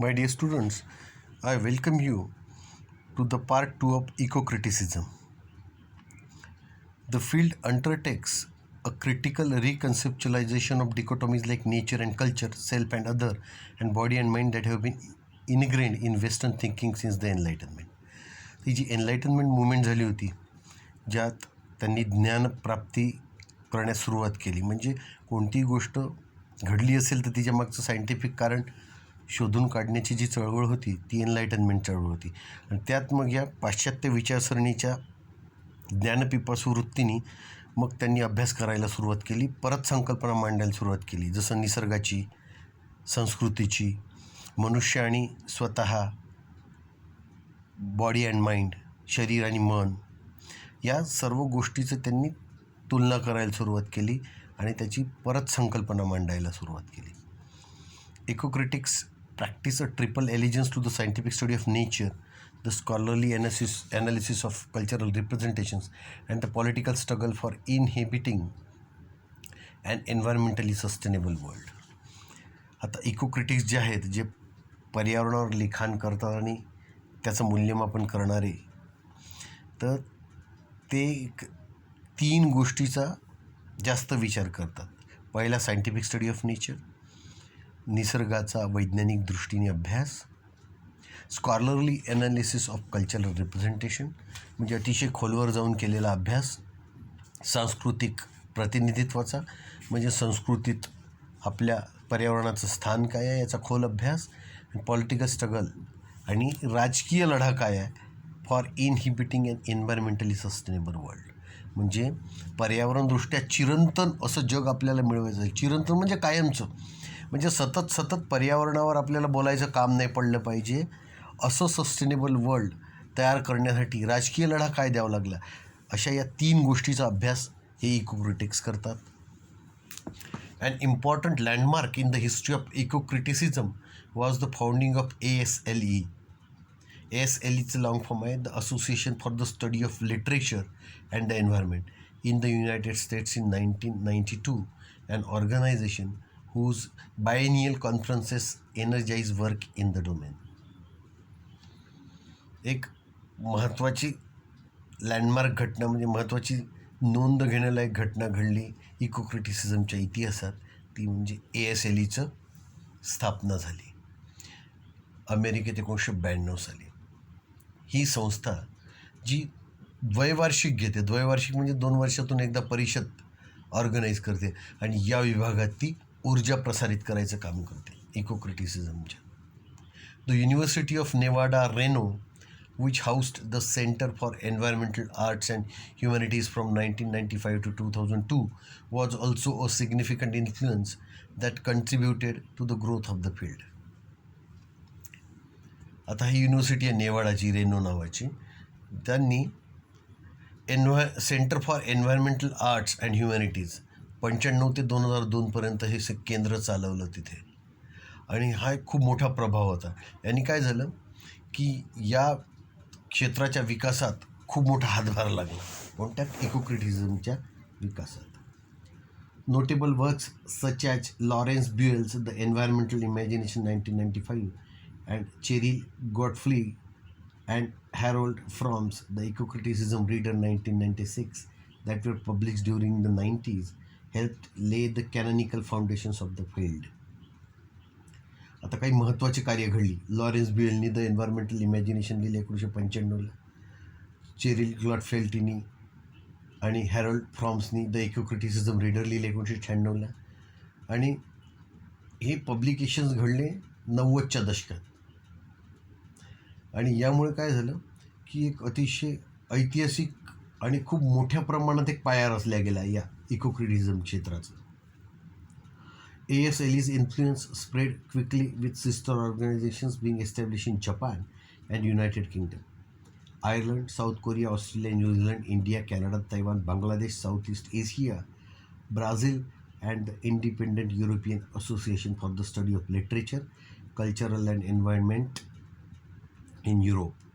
My dear students, I welcome you to the part 2 of eco-criticism. The field undertakes a critical reconceptualization of dichotomies like nature and culture, self and other, and body and mind that have been ingrained in Western thinking since the Enlightenment. ही जी Enlightenment movement झाली होती, ज्यात त्यांनी ज्ञानप्राप्ती करण्यास सुरुवात केली. म्हणजे कोणतीही गोष्ट घडली असेल तर तिच्या मागचं सायंटिफिक कारण शोधून काढण्याची जी चळवळ होती ती एनलाइटनमेंट चळवळ होती. आणि त्यात मग या पाश्चात्य विचारसरणीच्या ज्ञानपिपासू वृत्तीने मग त्यांनी अभ्यास करायला सुरुवात केली, परत संकल्पना मांडायला सुरुवात केली, जसं निसर्गाची, संस्कृतीची, मनुष्य आणि स्वतः, बॉडी अँड माइंड, शरीर आणि मन, या सर्व गोष्टीचं त्यांनी तुलना करायला सुरुवात केली आणि त्याची परत संकल्पना मांडायला सुरुवात केली. Eco-critics practice a triple allegiance to the scientific study of nature, the scholarly analysis of cultural representations, and the political struggle for inhabiting an environmentally sustainable world. आता इकोक्रिटिक्स जे आहेत, जे पर्यावरणावर लिखाण करतात आणि त्याचं मूल्यमापन करणारे, तर ते तीन गोष्टीचा जास्त विचार करतात. पहिला सायंटिफिक स्टडी ऑफ नेचर, निसर्गाचा वैज्ञानिक दृष्टीने अभ्यास, scholarly analysis of cultural representation म्हणजे अतिशय खोलवर जाऊन केलेला अभ्यास, सांस्कृतिक प्रतिनिधित्वाचा म्हणजे संस्कृतीत आपल्या पर्यावरणाचं स्थान काय आहे याचा खोल अभ्यास, आणि पॉलिटिकल स्ट्रगल आणि राजकीय लढा काय आहे for inhibiting and एन्व्हायरमेंटली sustainable world. म्हणजे पर्यावरणदृष्ट्या चिरंतन असं जग आपल्याला मिळवायचं आहे. चिरंतन म्हणजे कायमचं, म्हणजे सतत पर्यावरणावर आपल्याला बोलायचं काम नाही पडलं पाहिजे, असं सस्टेनेबल वर्ल्ड तयार करण्यासाठी राजकीय लढा काय द्यावा लागला, अशा या तीन गोष्टीचा अभ्यास हे इकोक्रिटिक्स करतात. An important landmark in the history of eco-criticism was the founding of ASLE. ASLEचं लॉंग फॉर्म आहे the Association for the study of Literature and the Environment in the United States in 1992, an organization whose biennial conferences energize work in the domain. एक महत्त्वाची landmark घटना म्हणजे महत्त्वाची नोंद घेण्यालायक घटना घडली इकोक्रिटिसिझमच्या इतिहासात, ती म्हणजे ASLEचं स्थापना झाली अमेरिकेत 1992 साली. ही संस्था जी द्वैवार्षिक घेते, द्वैवार्षिक म्हणजे 2 वर्षातून एकदा परिषद ऑर्गनाईज करते, आणि या विभागात ती ऊर्जा प्रसारित करायचं काम करते इकोक्रिटिसिझमच्या. The University of Nevada Reno, which housed the Center for Environmental Arts and Humanities from 1995 to 2002, was also a significant influence that contributed to the growth of the field. आता ही युनिव्हर्सिटी आहे नेवाडाची, रेनो नावाची. त्यांनी centre for environmental arts and humanities 95 ते 2002पर्यंत हे केंद्र चालवलं तिथे, आणि हा एक खूप मोठा प्रभाव होता. यांनी काय झालं की या क्षेत्राच्या विकासात खूप मोठा हातभार लागला. कोणत्या? इकोक्रिटिसिझमच्या विकासात. Notable works such as Lawrence Buell's the Environmental Imagination 1995 and Cheryl Godfrey and Harold Fromm's the Ecocriticism Reader 1996 that were published during the 90s helped lay the canonical foundations of the field. आता काही महत्त्वाची कार्य घडली. Lawrence ब्युएलनी the Environmental imagination लिहिलं 1995ला, Cheryl गॉडफ्रेल्टीनी आणि Harold फ्रॉम्सनी the Ecocriticism reader लिहिले 1996ला, आणि हे पब्लिकेशन्स घडले 90च्या दशकात. आणि यामुळे काय झालं की एक अतिशय ऐतिहासिक आणि खूप मोठ्या प्रमाणात एक पाया रचल्या गेला या इकोक्रिटिसिझम क्षेत्राचा. ASLE's influence spread quickly with sister organizations being established in Japan and United Kingdom, Ireland, South Korea, Australia, New Zealand, India, Canada, Taiwan, Bangladesh, Southeast Asia, Brazil, and the Independent European Association for the Study of Literature, Cultural and Environment in Europe.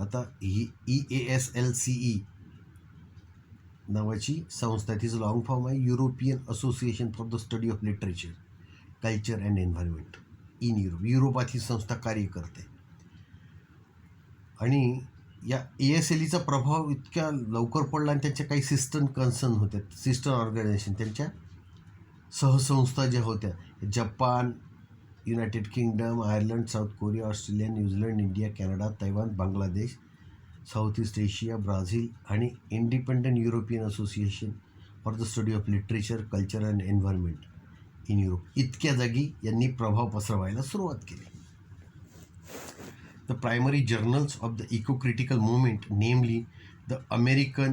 आता ही EASLCE नावाची संस्था, तिचं long form आहे European Association for the study of Literature, Culture and Environment. In Europe. युरोपात ही संस्था कार्य करते. आणि या ASLEचा प्रभाव इतक्या लवकर पडला आणि त्यांच्या काही सिस्टर कन्सर्न होत्या, सिस्टर ऑर्गनायझेशन, त्यांच्या सहसंस्था ज्या होत्या, Japan, United Kingdom, Ireland, South Korea, Australia, New Zealand, India, Canada, Taiwan, Bangladesh, South East Asia, Brazil आणि Independent European Association for the study of Literature, Culture and Environment in Europe, इतक्या जागी यांनी प्रभाव पसरवायला सुरुवात केली. The primary journals of the eco-critical movement, namely the American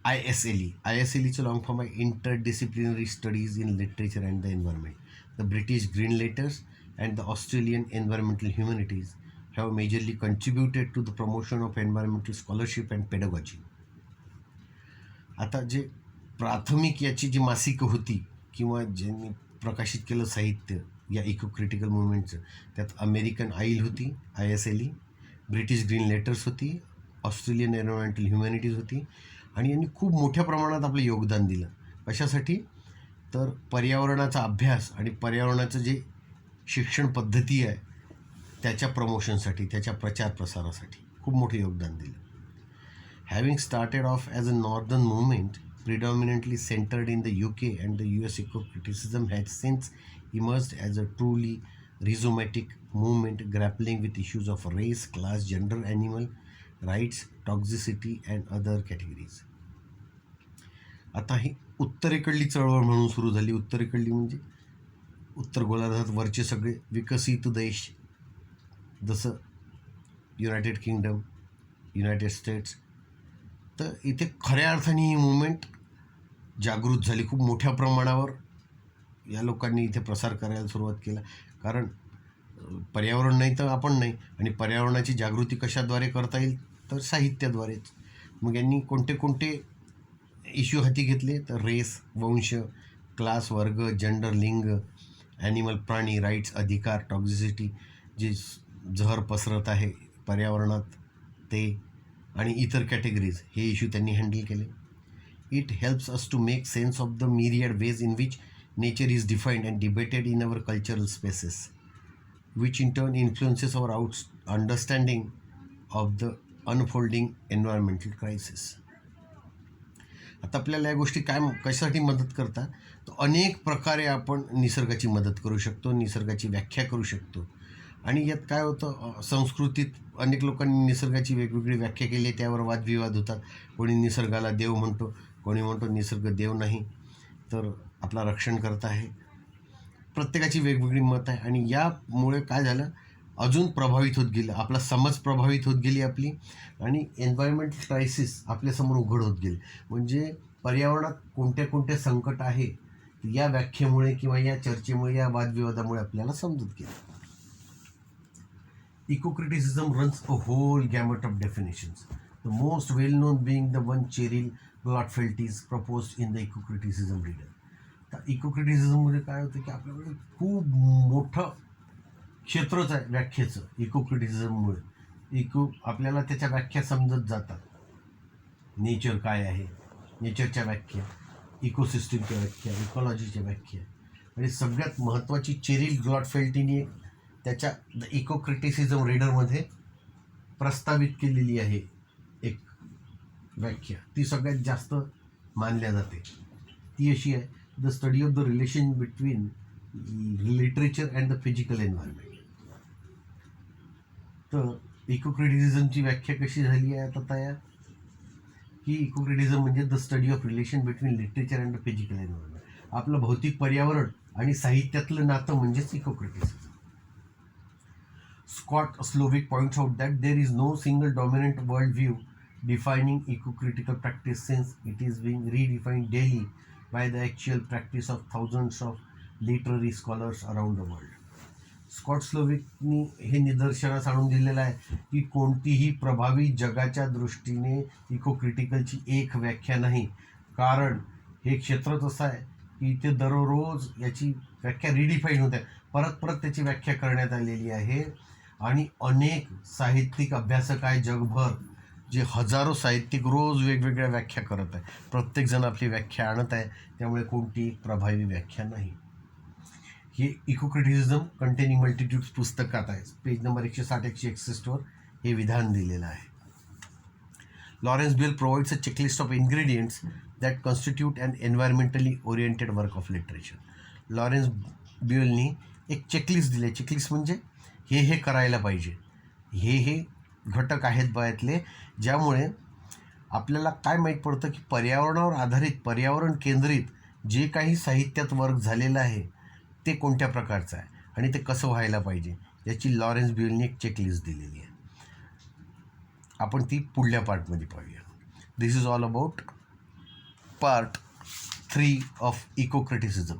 ISLE. ISLE's long form आहे Interdisciplinary Studies in Literature and the Environment. The British Green Letters and the Australian Environmental Humanities have majorly contributed to the promotion of environmental scholarship and pedagogy. आता जे प्राथमिक याची जी मासिकं होती किंवा ज्यांनी प्रकाशित केलं साहित्य या इको क्रिटिकल मुवमेंटचं, त्यात अमेरिकन आईल होती ISLE, ब्रिटिश ग्रीन लेटर्स होती, ऑस्ट्रेलियन एन्व्हायरमेंटल ह्युमॅनिटीज होती. आणि यांनी खूप मोठ्या प्रमाणात आपलं योगदान दिलं. कशासाठी? तर पर्यावरणाचा अभ्यास आणि पर्यावरणाचं जे शिक्षण पद्धती आहे त्याच्या प्रमोशनसाठी, त्याच्या प्रचार प्रसारासाठी खूप मोठं योगदान दिलं. Having started off as a northern movement predominantly centered in the UK and the US, eco-criticism has since emerged as a truly rhizomatic movement grappling with issues of race, class, gender, animal rights, toxicity and other categories. आता ही उत्तरेकडली चळवळ म्हणून सुरू झाली. उत्तरेकडली म्हणजे उत्तर गोलार्धात वरचे सगळे विकसित देश, जसं युनायटेड किंगडम, युनायटेड स्टेट्स. तर इथे खऱ्या अर्थाने ही मुवमेंट जागृत झाली. खूप मोठ्या प्रमाणावर या लोकांनी इथे प्रसार करायला सुरुवात केला. कारण पर्यावरण नाही तर आपण नाही, आणि पर्यावरणाची जागृती कशाद्वारे करता येईल तर साहित्याद्वारेच. मग यांनी कोणते कोणते इश्यू हाती घेतले तर रेस, वंश, क्लास, वर्ग, जेंडर, लिंग, ॲनिमल, प्राणी राईट्स, अधिकार, टॉक्झिसिटी, जे जहर पसरत आहे पर्यावरणात ते, आणि इतर कॅटेगरीज, हे इश्यू त्यांनी हँडल केले. It helps us to make sense of the myriad ways in which nature is defined and debated in our cultural spaces, which in turn influences our understanding of the unfolding environmental crisis. आता आपल्याला या गोष्टी कशासाठी मदत करतात? तर अनेक प्रकारे आपण निसर्गाची मदत करू शकतो, निसर्गाची व्याख्या करू शकतो. आणि यात काय होतं, संस्कृतीत अनेक लोकांनी निसर्गाची वेगवेगळी व्याख्या केली आहे, त्यावर वादविवाद होतात. कोणी निसर्गाला देव म्हणतो, कोणी म्हणतो निसर्ग देव नाही तर आपला रक्षणकर्ता आहे. प्रत्येकाची वेगवेगळी मत आहे. आणि यामुळे काय झालं, अजून प्रभावित होत गेलं, आपला समज प्रभावित होत गेली आपली, आणि एन्व्हायरमेंटल क्रायसिस आपल्यासमोर उघड होत गेली. म्हणजे पर्यावरणात कोणत्या कोणत्या संकट आहे या व्याख्येमुळे किंवा या चर्चेमुळे, या वादविवादामुळे आपल्याला समजत गेलं. Eco-criticism runs a whole gamut of definitions, the most well-known being the one Cheryl Gladfeld's proposed in the Eco-criticism reader. तर इको-क्रिटिसिझममध्ये काय होतं की आपल्याकडे खूप मोठं क्षेत्रच आहे व्याख्येचं. इको-क्रिटिसिझममुळे आपल्याला त्याच्या व्याख्या समजत जातात. नेचर काय आहे, नेचरच्या व्याख्या, इकोसिस्टीमच्या व्याख्या, इकॉलॉजीच्या व्याख्या. आणि सगळ्यात महत्त्वाची चेरिल ग्लॉडफेल्टीने त्याच्या द इको क्रिटिसिझम रीडरमध्ये प्रस्तावित केलेली आहे एक व्याख्या, ती सगळ्यात जास्त मानल्या जाते. ती अशी आहे, the study of the relation between literature and the physical environment. तर इको क्रिटिसिझमची व्याख्या कशी झाली आहे आता तयार, की इको क्रिटिसिझम म्हणजे the study of relation between literature and the physical environment. आपलं भौतिक पर्यावरण आणि साहित्यातलं नातं म्हणजेच eco criticism. Scott Slovic points out that there is no single dominant worldview defining eco-critical practice, since it is being redefined daily by the actual practice of thousands of literary scholars around the world. Scott स्लोविकनी हे निदर्शनास आणून दिलेलं आहे की कोणतीही प्रभावी जगाच्या दृष्टीने इको क्रिटिकलची एक व्याख्या नाही. कारण हे क्षेत्रच असं आहे की इथे दररोज याची व्याख्या रिडिफाईन होते, परत परत त्याची व्याख्या करण्यात आलेली आहे. आणि अनेक साहित्यिक अभ्यासक आहे जगभर, जे हजारो साहित्यिक रोज वेगवेगळ्या व्याख्या करत आहे. प्रत्येकजण आपली व्याख्या आणत आहे, त्यामुळे कोणती प्रभावी व्याख्या नाही. हे इको क्रिटिसिझम कंटेनिंग मल्टिट्यूड्स पुस्तकात आहे. पेज नंबर 160-161 हे विधान दिलेलं आहे. Lawrence Buell provides a checklist of ingredients that constitute an environmentally oriented work of literature. Lawrence ब्युएलनी एक चेकलिस्ट दिली. चेकलिस्ट म्हणजे हे करायला पाहिजे, हे घटक आहेत बयातले, ज्यामुळे आपल्याला काय माहीत पडतं की पर्यावरणावर आधारित, पर्यावरण केंद्रित जे काही साहित्यात वर्क झालेलं आहे ते कोणत्या प्रकारचं आहे आणि ते कसं व्हायला पाहिजे याची लॉरेन्स ब्युएलनी एक चेकलिस्ट दिलेली आहे. आपण ती पुढल्या पार्टमध्ये पाहूया. This is all about part 3 of eco criticism.